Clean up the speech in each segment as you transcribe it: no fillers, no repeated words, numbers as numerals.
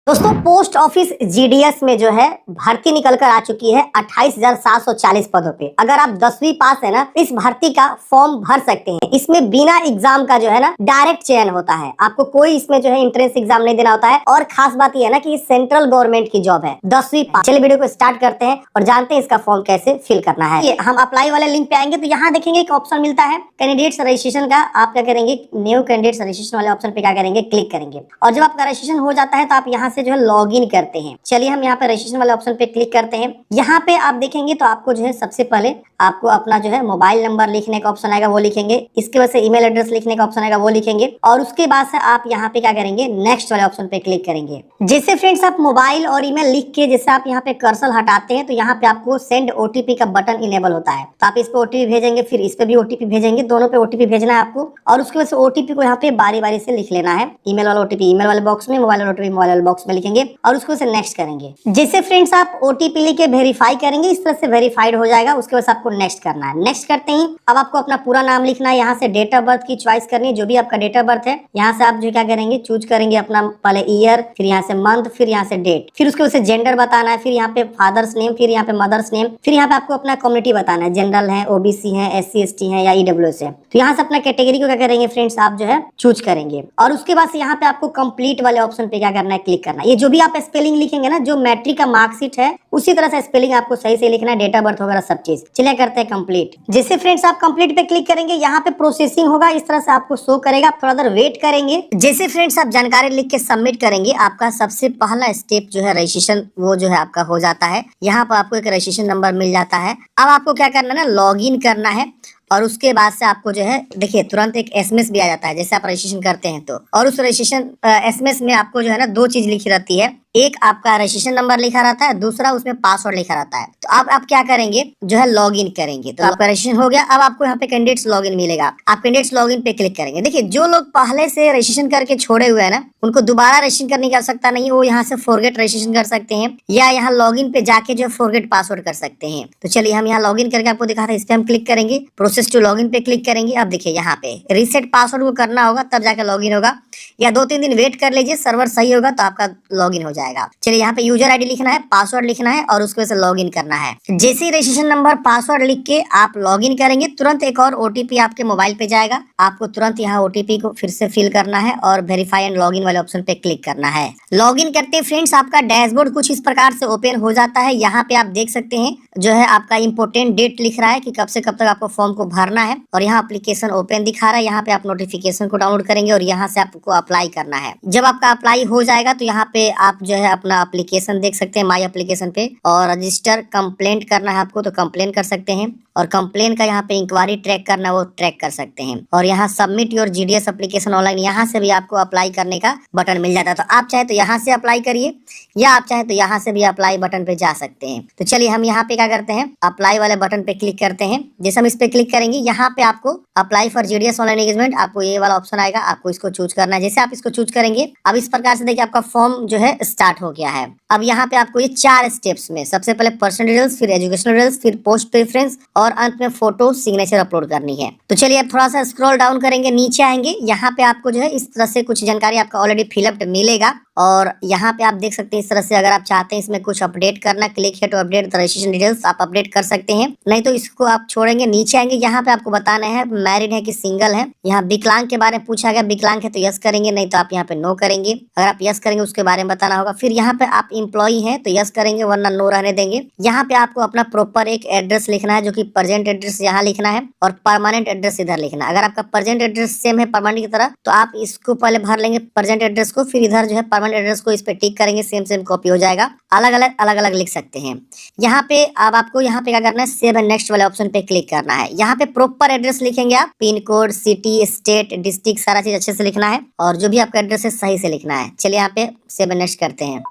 दोस्तों post office GDS में जो है भर्ती निकल कर आ चुकी है 28,740 पदों पे। अगर आप 10वीं पास है ना, इस भर्ती का फॉर्म भर सकते हैं। इसमें बिना एग्जाम का जो है ना डायरेक्ट चयन होता है। आपको कोई इसमें जो है एंट्रेंस एग्जाम नहीं देना होता है। और खास बात यह है ना कि सेंट्रल गवर्नमेंट की जॉब है, 10वीं पास। चलिए वीडियो को स्टार्ट करते हैं और जानते हैं इसका फॉर्म कैसे फिल करना है। हम अप्लाई वाले लिंक पे आएंगे तो यहाँ देखेंगे एक ऑप्शन मिलता है कैंडिडेट्स रजिस्ट्रेशन का। आप क्या करेंगे, न्यू कैंडिडेट्स रजिस्ट्रेशन वाले ऑप्शन पे क्या करेंगे, क्लिक करेंगे। और जब आपका रजिस्ट्रेशन हो जाता है तो आप यहाँ से जो है लॉग इन करते हैं। चलिए हम यहाँ पे रजिस्ट्रेशन वाले ऑप्शन पे क्लिक करते हैं। यहाँ पे आप देखेंगे तो आपको जो है सबसे पहले आपको अपना जो है मोबाइल नंबर लिखने का ऑप्शन आएगा, वो लिखेंगे। इसके बाद से ईमेल एड्रेस लिखने का ऑप्शन आएगा, वो लिखेंगे। और उसके बाद से आप यहाँ पे क्या करेंगे, नेक्स्ट वाले ऑप्शन पे क्लिक करेंगे। जैसे फ्रेंड्स आप मोबाइल और ईमेल लिख के जैसे आप यहाँ पे कर्सर हटाते हैं तो यहाँ पे आपको सेंड ओटीपी का बटन इनेबल होता है। तो आप इस पे ओटीपी भेजेंगे, फिर इस पे भी ओटीपी भेजेंगे, दोनों पे ओटीपी भेजना है आपको। और उसके बाद से ओटीपी को यहाँ पे बारी बारी से लिख लेना है। ईमेल वाला ओटीपी ईमेल वाले बॉक्स में, मोबाइल वाला ओटीपी मोबाइल वाले बॉक्स में लिखेंगे और उसको से नेक्स्ट करेंगे। जैसे फ्रेंड्स आप ओटीपी लिख के वेरीफाई करेंगे, इस तरह से वेरीफाइड हो जाएगा। उसके बाद आपको नेक्स्ट करना है। नेक्स्ट करते ही अब आपको अपना पूरा नाम लिखना है। यहाँ से डेट ऑफ बर्थ की चॉइस करनी है, जो भी आपका डेट ऑफ बर्थ है। यहाँ से आप जो क्या करेंगे, चूज करेंगे अपना पहले ईयर, फिर यहाँ से मंथ, फिर यहाँ से डेट, फिर उसके बाद जेंडर बताना है, फिर यहाँ पे फादर्स नेम, फिर यहाँ पे मदर्स नेम, फिर यहाँ पे आपको अपना कम्युनिटी बताना है, जनरल है, ओबीसी है, एससी एसटी है या ईडब्ल्यूएस है। तो यहाँ से अपना कैटेगरी को क्या करेंगे फ्रेंड्स, आप जो है चूज करेंगे। और उसके बाद यहाँ पे आपको कंप्लीट वाले ऑप्शन पे क्या करना है, क्लिक करना है। ये जो भी आप स्पेलिंग लिखेंगे ना, जो मैट्रिक का मार्कशीट है उसी तरह से स्पेलिंग आपको सही से लिखना है, डेट ऑफ बर्थ वगैरह सब चीज। चलिए करते हैं कंप्लीट। जैसे फ्रेंड्स आप कंप्लीट पे क्लिक करेंगे, यहाँ पे प्रोसेसिंग होगा, इस तरह से आपको शो करेगा। आप थोड़ा देर वेट करेंगे। जैसे फ्रेंड्स आप जानकारी लिख के सबमिट करेंगे, आपका सबसे पहला स्टेप जो है रजिस्ट्रेशन, वो जो है आपका हो जाता है। यहाँ पर आपको एक रजिस्ट्रेशन नंबर मिल जाता है। अब आपको क्या करना है ना, लॉग इन करना है। और उसके बाद से आपको जो है देखिए तुरंत एक एसएमएस भी आ जाता है जैसे आप रजिस्ट्रेशन करते हैं तो। और उस रजिस्ट्रेशन एसएमएस में आपको जो है ना दो चीज लिखी रहती है, एक आपका रजिस्ट्रेशन नंबर लिखा रहता है, दूसरा उसमें पासवर्ड लिखा रहता है। तो अब आप क्या करेंगे, जो है लॉग इन करेंगे। तो आपका रजिस्ट्रेशन हो गया। अब आपको यहाँ पे कैंडिडेट्स लॉग इन मिलेगा, आप कैंडिडेट्स लॉग इन पे क्लिक करेंगे। देखिए जो लोग पहले से रजिस्ट्रेशन करके छोड़े हुए हैं ना, उनको दोबारा रजिस्ट्रेशन करने की आवश्यकता नहीं है। वो यहाँ से फॉरगेट रजिस्ट्रेशन कर सकते हैं या यहाँ लॉग इन पे जाके जो है फॉरगेट पासवर्ड कर सकते हैं। तो चलिए हम यहाँ लॉग इन करके आपको दिखाते हैं। इस पे हम क्लिक करेंगे, प्रोसेस टू लॉग इन पे क्लिक करेंगे। अब देखिए यहाँ पे रीसेट पासवर्ड को करना होगा, तब जाकर लॉग इन होगा, या 2-3 दिन वेट कर लीजिए, सर्वर सही होगा तो आपका लॉग इन हो जाएगा। चलिए यहाँ पे यूजर आईडी लिखना है, पासवर्ड लिखना है और उसके बाद लॉग इन करना है। जैसे ही रजिस्ट्रेशन नंबर पासवर्ड लिख के आप लॉग इन करेंगे, तुरंत एक और ओटीपी आपके मोबाइल पे जाएगा। आपको तुरंत यहाँ ओटीपी को फिर से फिल करना है और वेरीफाई एंड लॉग इन वाले ऑप्शन पे क्लिक करना है। लॉग इन करते फ्रेंड्स आपका डैशबोर्ड कुछ इस प्रकार से ओपन हो जाता है। यहाँ पे आप देख सकते हैं जो है आपका इंपोर्टेंट डेट लिख रहा है कि कब से कब तक आपको फॉर्म को भरना है। और यहाँ एप्लीकेशन ओपन दिखा रहा है। यहाँ पे आप नोटिफिकेशन को डाउनलोड करेंगे और यहाँ से आपको अप्लाई करना है। जब आपका अप्लाई हो जाएगा तो यहाँ पे आप जो है अपना एप्लीकेशन देख सकते हैं माई एप्लीकेशन पे, और रजिस्टर कंप्लेंट करना है आपको तो कंप्लेन कर सकते हैं। और कंप्लेन का यहाँ पे इंक्वायरी ट्रैक करना है, वो ट्रैक कर सकते हैं। और यहाँ submit your GDS application online, यहाँ से भी आपको अप्लाई करने का बटन मिल जाता है। तो आप चाहे तो यहाँ से अप्लाई करिए या आप चाहे तो यहाँ से भी अप्लाई बटन पे जा सकते हैं। तो चलिए हम यहाँ पे क्या करते हैं, अप्लाई वाले बटन पे क्लिक करते हैं। जैसे हम इस पे क्लिक करेंगे, यहाँ पे आपको apply for GDS online engagement, आपको ये वाला ऑप्शन आएगा, आपको इसको चूज करना है। जैसे आप इसको चूज करेंगे, अब इस प्रकार से देखिए आपका फॉर्म जो है स्टार्ट हो गया है। अब यहाँ पे आपको ये 4 स्टेप्स में, सबसे पहले पर्सनल डिटेल्स, फिर एजुकेशनल डिटेल्स, फिर पोस्ट प्रेफरेंस और अंत में फोटो सिग्नेचर अपलोड करनी है। तो चलिए अब थोड़ा सा स्क्रॉल डाउन करेंगे, नीचे आएंगे। यहाँ पे आपको जो है इस तरह से कुछ जानकारी आपका ऑलरेडी फिलअप मिलेगा। और यहाँ पे आप देख सकते हैं इस तरह से, अगर आप चाहते हैं इसमें कुछ अपडेट करना, क्लिक है to update the registration details, आप अपडेट कर सकते हैं। नहीं तो इसको आप छोड़ेंगे, नीचे आएंगे। यहाँ पे आपको बताना है मैरिड है कि सिंगल है। यहाँ विकलांग के बारे में पूछा गया, विकलांग है तो यस करेंगे, नहीं तो आप यहाँ पे नो करेंगे। अगर आप यस करेंगे उसके बारे में बताना होगा। फिर यहाँ पे आप एम्प्लॉई हैं तो यस करेंगे, वरना नो रहने देंगे। यहाँ पे आपको अपना प्रॉपर एक एड्रेस लिखना है, जो कि प्रेजेंट एड्रेस यहाँ लिखना है और परमानेंट एड्रेस इधर लिखना है। अगर आपका प्रेजेंट एड्रेस सेम है परमानेंट की तरह तो आप इसको पहले भर लेंगे प्रेजेंट एड्रेस को, फिर इधर जो है परमानेंट एड्रेस को इस पे टिक करेंगे, सेम कॉपी हो जाएगा। अलग अलग लिख सकते हैं। यहाँ पे अब आपको यहाँ पे क्या करना है, सेव एंड नेक्स्ट वाले ऑप्शन पे क्लिक करना है। यहाँ पे प्रॉपर एड्रेस लिखेंगे आप, pin code, city, state, district, सारा चीज अच्छे से लिखना है और जो भी आपका एड्रेस है सही से लिखना है। चलिए यहाँ पे सेव एंड नेक्स्ट करते हैं।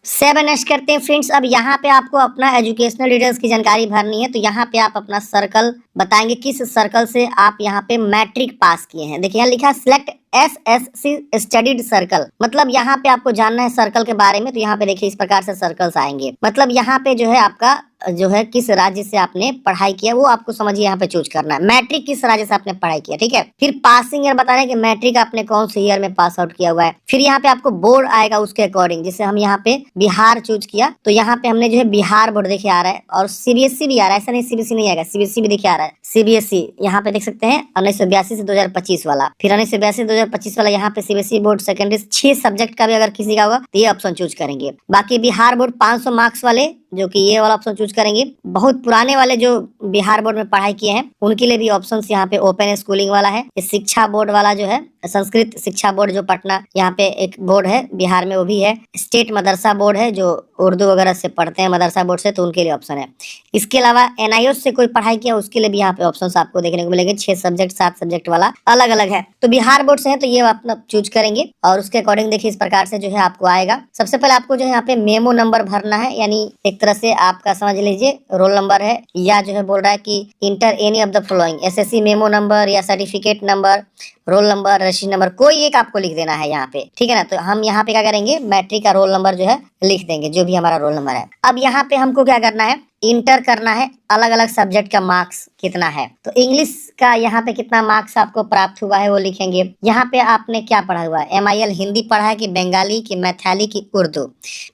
7 नेक्स्ट करते हैं फ्रेंड्स। अब यहाँ पे आपको अपना एजुकेशनल डिटेल्स की जानकारी भरनी है। तो यहाँ पे आप अपना सर्कल बताएंगे, किस सर्कल से आप यहाँ पे मैट्रिक पास किए हैं। देखिए यहाँ लिखा है सिलेक्ट SSC स्टडीड सर्कल, मतलब यहाँ पे आपको जानना है सर्कल के बारे में। तो यहाँ पे देखिए इस प्रकार से सर्कल्स आएंगे, मतलब यहाँ पे जो है आपका जो है किस राज्य से आपने पढ़ाई किया वो आपको समझिए यहाँ पे चूज करना है। मैट्रिक किस राज्य से आपने पढ़ाई किया, ठीक है। फिर पासिंग ईयर बता रहे हैं कि मैट्रिक आपने कौन से ईयर में पास आउट किया हुआ है। फिर यहाँ पे आपको बोर्ड आएगा उसके अकॉर्डिंग, जैसे हम यहाँ पे बिहार चूज किया तो यहाँ पे हमने जो है बिहार बोर्ड देखिए आ रहा है, और CBSE भी आ रहा है, ऐसा नहीं CBSE नहीं आएगा, CBSE भी देखिए आ रहा है। CBSE यहाँ पे देख सकते हैं 1982 से 2025 वाला, फिर 1982 से 2025 वाला यहाँ पे CBSE बोर्ड सेकेंडरी 6 सब्जेक्ट का भी अगर किसी का होगा तो ये ऑप्शन चूज करेंगे। बाकी बिहार बोर्ड 500 मार्क्स वाले जो कि ये वाला ऑप्शन चूज करेंगे। बहुत पुराने वाले जो बिहार बोर्ड में पढ़ाई किए हैं उनके लिए भी ऑप्शंस यहाँ पे ओपन स्कूलिंग वाला है। ये शिक्षा बोर्ड वाला जो है संस्कृत शिक्षा बोर्ड जो पटना यहाँ पे एक बोर्ड है बिहार में वो भी है। स्टेट मदरसा बोर्ड है जो उर्दू वगैरह से पढ़ते हैं मदरसा बोर्ड से, तो उनके लिए ऑप्शन है। इसके अलावा NIOS से कोई पढ़ाई किया उसके लिए भी यहाँ पे ऑप्शंस आपको देखने को मिलेंगे। 6 सब्जेक्ट 7 सब्जेक्ट वाला अलग अलग है। तो बिहार बोर्ड से है तो ये आप चूज करेंगे और उसके अकॉर्डिंग देखिए इस प्रकार से जो है आपको आएगा। सबसे पहले आपको जो है यहाँ पे मेमो नंबर भरना है, यानी एक तरह से आपका समझ लीजिए रोल नंबर है, या जो है बोल रहा है कि enter any of the following SSC memo number या certificate number, roll number, registration number, कोई एक आपको लिख देना है यहाँ पे, ठीक है ना। तो हम यहाँ पे क्या करेंगे मैट्रिक का रोल नंबर जो है लिख देंगे, जो भी हमारा रोल नंबर है। अब यहाँ पे हमको क्या करना है, इंटर करना है अलग अलग सब्जेक्ट का मार्क्स कितना है। तो इंग्लिश का यहाँ पे कितना मार्क्स आपको प्राप्त हुआ है वो लिखेंगे। यहाँ पे आपने क्या पढ़ा हुआ है, MIL हिंदी पढ़ा है कि बंगाली की मैथिली की उर्दू।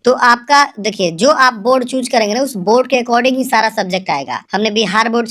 तो आपका देखिए जो आप बोर्ड चूज करेंगे ना उस बोर्ड के अकॉर्डिंग ही सारा सब्जेक्ट आएगा। हमने बिहार बोर्ड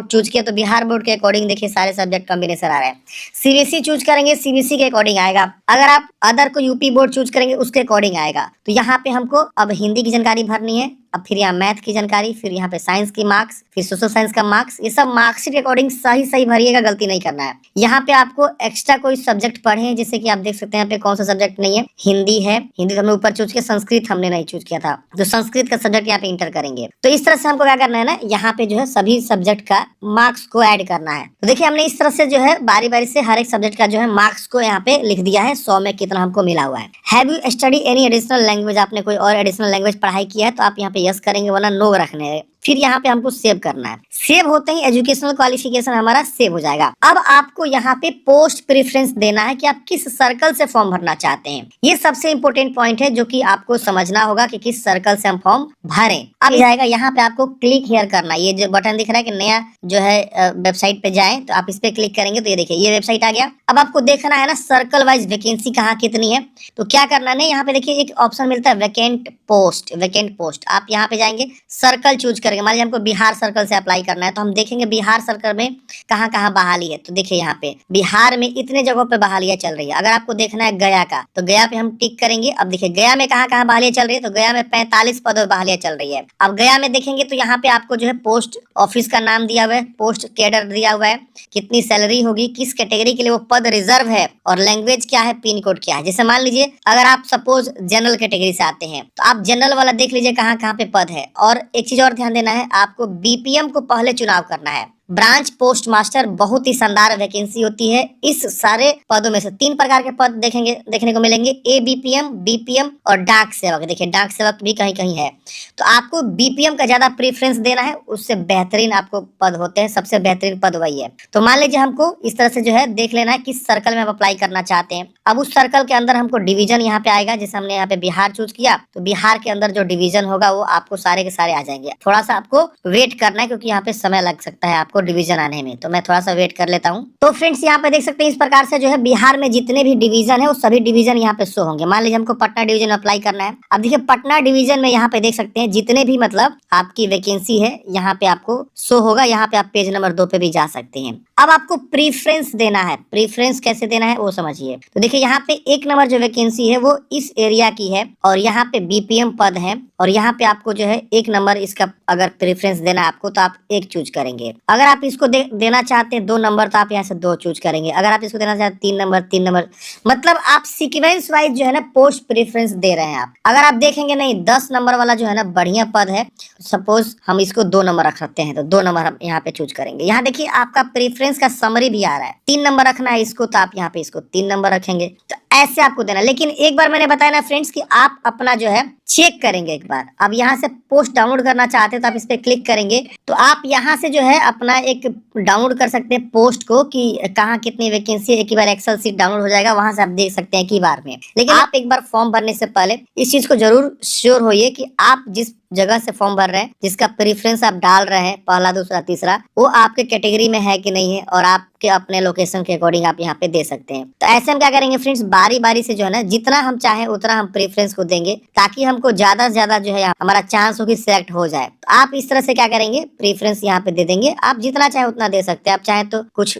चूज किया तो बिहार बोर्ड के अकॉर्डिंग देखिए सारे सब्जेक्ट कॉम्बिनेशन आ रहे हैं। CBSE चूज करेंगे CBSE के अकॉर्डिंग आएगा। अगर आप अदर को UP बोर्ड चूज करेंगे उसके अकॉर्डिंग आएगा। तो यहाँ पे हमको अब हिंदी की जानकारी भरनी है, अब फिर यहाँ मैथ की जानकारी, फिर यहाँ पे साइंस की मार्क्स, फिर सोशल साइंस का मार्क्स। ये सब मार्क्स के अकॉर्डिंग सही भरिएगा, गलती नहीं करना है। यहाँ पे आपको एक्स्ट्रा कोई सब्जेक्ट पढ़े हैं, जैसे कि आप देख सकते हैं यहाँ पे कौन सा सब्जेक्ट नहीं है, हिंदी है, हिंदी तो हमने ऊपर चूज किया, संस्कृत हमने नहीं चूज किया था, तो संस्कृत का सब्जेक्ट यहाँ पे इंटर करेंगे। तो इस तरह से हमको क्या करना है ना, यहाँ पे जो है सभी सब्जेक्ट का मार्क्स को ऐड करना है। तो देखिए हमने इस तरह से जो है बारी बारी से हर एक सब्जेक्ट का जो है मार्क्स को यहाँ पे लिख दिया है, 100 में कितना हमको मिला हुआ है। Have you study any additional language, आपने कोई और एडिशनल लैंग्वेज पढ़ाई किया है तो आप यहाँ पे यस करेंगे, वरना नो रखने हैं। फिर यहाँ पे हमको सेव करना है। सेव होते ही एजुकेशनल क्वालिफिकेशन हमारा सेव हो जाएगा। अब आपको यहाँ पे पोस्ट प्रेफरेंस देना है कि आप किस सर्कल से फॉर्म भरना चाहते हैं। ये सबसे इंपॉर्टेंट पॉइंट है जो कि आपको समझना होगा कि किस सर्कल से हम फॉर्म भरें। अब जाएगा यहाँ पे आपको क्लिक हियर करना, ये जो बटन दिख रहा है कि नया जो है वेबसाइट पे जाएं, तो आप इस पे क्लिक करेंगे तो ये देखिए ये वेबसाइट आ गया। अब आपको देखना है ना सर्कल वाइज वैकेंसी कहाँ कितनी है। तो क्या करना है, यहाँ पे देखिए एक ऑप्शन मिलता है वैकेंट पोस्ट। आप यहाँ पे जाएंगे सर्कल चूज करेंगे। मान लीजिए हमको बिहार सर्कल से अप्लाई करना है तो हम देखेंगे बिहार सर्कल में कहाँ कहाँ बहाली है। तो देखिए यहाँ पे बिहार में इतने जगहों पे बहालियां चल रही है। अगर आपको देखना है गया का तो गया पे हम टिक करेंगे। अब देखिए गया में कहाँ कहाँ बहालियां चल रही है, तो गया में 45 पदों पर बहालियां चल रही है। अब गया में देखेंगे तो यहाँ पे आपको जो है पोस्ट ऑफिस का नाम दिया हुआ है, पोस्ट कैडर दिया हुआ है, कितनी सैलरी होगी, किस कैटेगरी के लिए वो पद रिजर्व है, और लैंग्वेज क्या है, पिन कोड क्या है। जैसे मान लीजिए अगर आप सपोज जनरल कैटेगरी से आते हैं तो आप जनरल वाला देख लीजिए कहाँ कहाँ पे पद है। और एक चीज और ध्यान देना है, आपको BPM को पहले चुनाव करना है। ब्रांच पोस्ट मास्टर बहुत ही शानदार वैकेंसी होती है। इस सारे पदों में से 3 प्रकार के पद देखने को मिलेंगे, ABPM, BPM और डाक सेवक। देखिए डाक सेवक भी कहीं कहीं है, तो आपको BPM का ज्यादा प्रेफरेंस देना है, उससे बेहतरीन आपको पद होते हैं, सबसे बेहतरीन पद वही है। तो मान लीजिए हमको इस तरह से जो है देख लेना है किस सर्कल में हम अप्लाई करना चाहते हैं। अब उस सर्कल के अंदर हमको डिवीजन यहाँ पे आएगा, जैसे हमने यहाँ पे बिहार चूज किया तो बिहार के अंदर जो डिवीजन होगा वो आपको सारे के सारे आ जाएंगे। थोड़ा सा आपको वेट करना है क्योंकि यहाँ पे समय लग सकता है आपको डिवीजन आने में, तो मैं थोड़ा सा वेट कर लेता हूँ। तो फ्रेंड्स यहाँ पे देख सकते हैं इस प्रकार से जो है बिहार में जितने भी डिवीजन है वो सभी डिवीजन यहाँ पे शो होंगे। मान लीजिए हमको पटना डिवीजन अप्लाई करना है। अब देखिए पटना डिवीजन में यहाँ पे देख सकते हैं जितने भी मतलब आपकी वैकेंसी है यहाँ पे आपको शो होगा। यहाँ पे आप पेज नंबर 2 पे भी जा सकते हैं। अब आपको प्रीफ्रेंस देना है। प्रीफ्रेंस कैसे देना है वो समझिए। तो देखिए यहाँ पे 1 नंबर जो वैकेंसी है वो इस एरिया की है और यहाँ पे BPM पद है, और यहाँ पे आपको जो है 1 नंबर इसका अगर प्रेफरेंस देना है आपको तो आप 1 चूज करेंगे। अगर अगर आप इसको देना चाहते हैं 2 नंबर तो आप यहाँ से 2 चूज करेंगे। अगर आप इसको देना चाहते हैं 3 नंबर 3 नंबर, मतलब आप सीक्वेंस वाइज जो है ना पोस्ट प्रेफरेंस दे रहे हैं आप। अगर आप देखेंगे नहीं 10 नंबर वाला जो है ना बढ़िया पद है, सपोज हम इसको 2 नंबर रख सकते हैं तो 2 नंबर हम यहाँ पे चूज करेंगे। यहाँ देखिए आपका प्रेफरेंस का समरी भी आ रहा है। 3 नंबर रखना है इसको तो आप यहाँ पे इसको 3 नंबर रखेंगे। तो ऐसे आपको देना, लेकिन एक बार मैंने बताया ना फ्रेंड्स कि आप अपना जो है चेक करेंगे एक बार। अब यहाँ से पोस्ट डाउनलोड करना चाहते हैं तो आप इस पे क्लिक करेंगे तो आप यहाँ से जो है अपना एक डाउनलोड कर सकते हैं पोस्ट को कि कहाँ कितनी वैकेंसी है। एक ही बार एक्सेल सीट डाउनलोड हो जाएगा, वहां से आप देख सकते हैं एक ही बार में। लेकिन आप एक बार फॉर्म भरने से पहले इस चीज को जरूर श्योर होइए कि आप जिस जगह से फॉर्म भर रहे हैं, जिसका प्रेफरेंस आप डाल रहे हैं पहला दूसरा तीसरा, वो आपके कैटेगरी में है कि नहीं है और आपके अपने लोकेशन के अकॉर्डिंग आप यहाँ पे दे सकते हैं। तो ऐसे हम क्या करेंगे फ्रेंड्स, बारी बारी से जो है ना जितना हम चाहें उतना हम प्रेफरेंस को देंगे ताकि हमको ज्यादा से ज्यादा जो है हमारा चांस हो कि सिलेक्ट हो जाए। तो आप इस तरह से क्या करेंगे, प्रेफरेंस यहाँ पे दे देंगे। आप जितना चाहे उतना दे सकते हैं, आप चाहे तो कुछ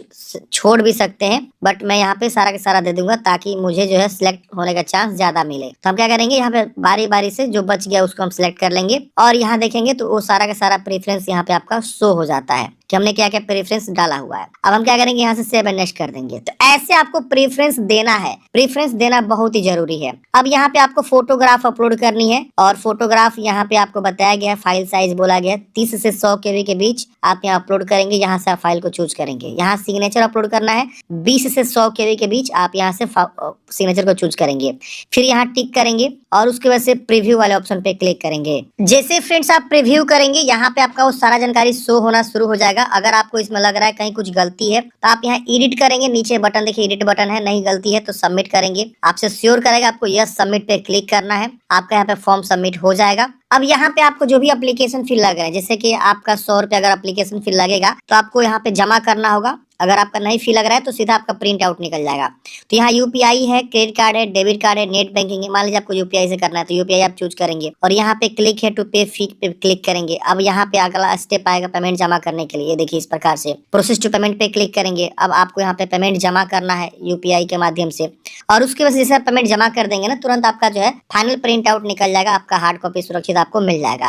छोड़ भी सकते हैं, बट मैं यहाँ पे सारा का सारा दे दूंगा ताकि मुझे जो है सिलेक्ट होने का चांस ज्यादा मिले। तो हम क्या करेंगे, यहाँ पे बारी बारी से जो बच गया उसको हम सिलेक्ट कर लेंगे और यहाँ देखेंगे तो वो सारा का सारा प्रेफरेंस यहाँ पे आपका शो हो जाता है कि हमने क्या क्या प्रेफरेंस डाला हुआ है। अब हम क्या करेंगे, यहाँ से सेव एंड नेक्स्ट कर देंगे। तो ऐसे आपको प्रेफरेंस देना है, प्रेफरेंस देना बहुत ही जरूरी है। अब यहाँ पे आपको फोटोग्राफ अपलोड करनी है और फोटोग्राफ यहाँ पे आपको बताया गया है, फाइल साइज बोला गया है 30 से 100 KB के बीच आप यहाँ अपलोड करेंगे। यहाँ से आप फाइल को चूज करेंगे। यहाँ सिग्नेचर अपलोड करना है 20 से 100 KB के बीच, आप यहाँ से सिग्नेचर को चूज करेंगे। फिर यहाँ टिक करेंगे और उसके बाद से प्रीव्यू वाले ऑप्शन पे क्लिक करेंगे। जैसे फ्रेंड्स आप प्रीव्यू करेंगे यहाँ पे आपका वो सारा जानकारी शो होना शुरू हो जाएगा। अगर आपको इसमें लग रहा है कहीं कुछ गलती है तो आप यहाँ एडिट करेंगे, नीचे बटन देखिए एडिट बटन है, नहीं गलती है तो सबमिट करेंगे। आपसे श्योर करेगा, आपको यस सबमिट पे क्लिक करना है, आपका यहाँ पे फॉर्म सबमिट हो जाएगा। अब यहाँ पे आपको जो भी एप्लीकेशन फीस लग रहा है, जैसे कि आपका 100 रुपये अगर एप्लीकेशन फीस लगेगा तो आपको यहाँ पे जमा करना होगा। अगर आपका नहीं फी लग रहा है तो सीधा आपका प्रिंट आउट निकल जाएगा। तो यहाँ यूपीआई है, क्रेडिट कार्ड है, डेबिट कार्ड है, नेट बैंकिंग है। मान लीजिए आपको यूपीआई से करना है तो यूपीआई आप चूज करेंगे और यहाँ पे क्लिक है टू पे फी पे क्लिक करेंगे। अब यहाँ पे अगला स्टेप आएगा पेमेंट जमा करने के लिए। देखिए इस प्रकार से प्रोसेस टू पेमेंट पे क्लिक करेंगे। अब आपको यहाँ पे पेमेंट जमा करना है यूपीआई के माध्यम से और उसके बाद जैसे आप पेमेंट जमा कर देंगे ना, तुरंत आपका जो है फाइनल प्रिंट आउट निकल जाएगा, आपका हार्ड कॉपी सुरक्षित आपको मिल जाएगा।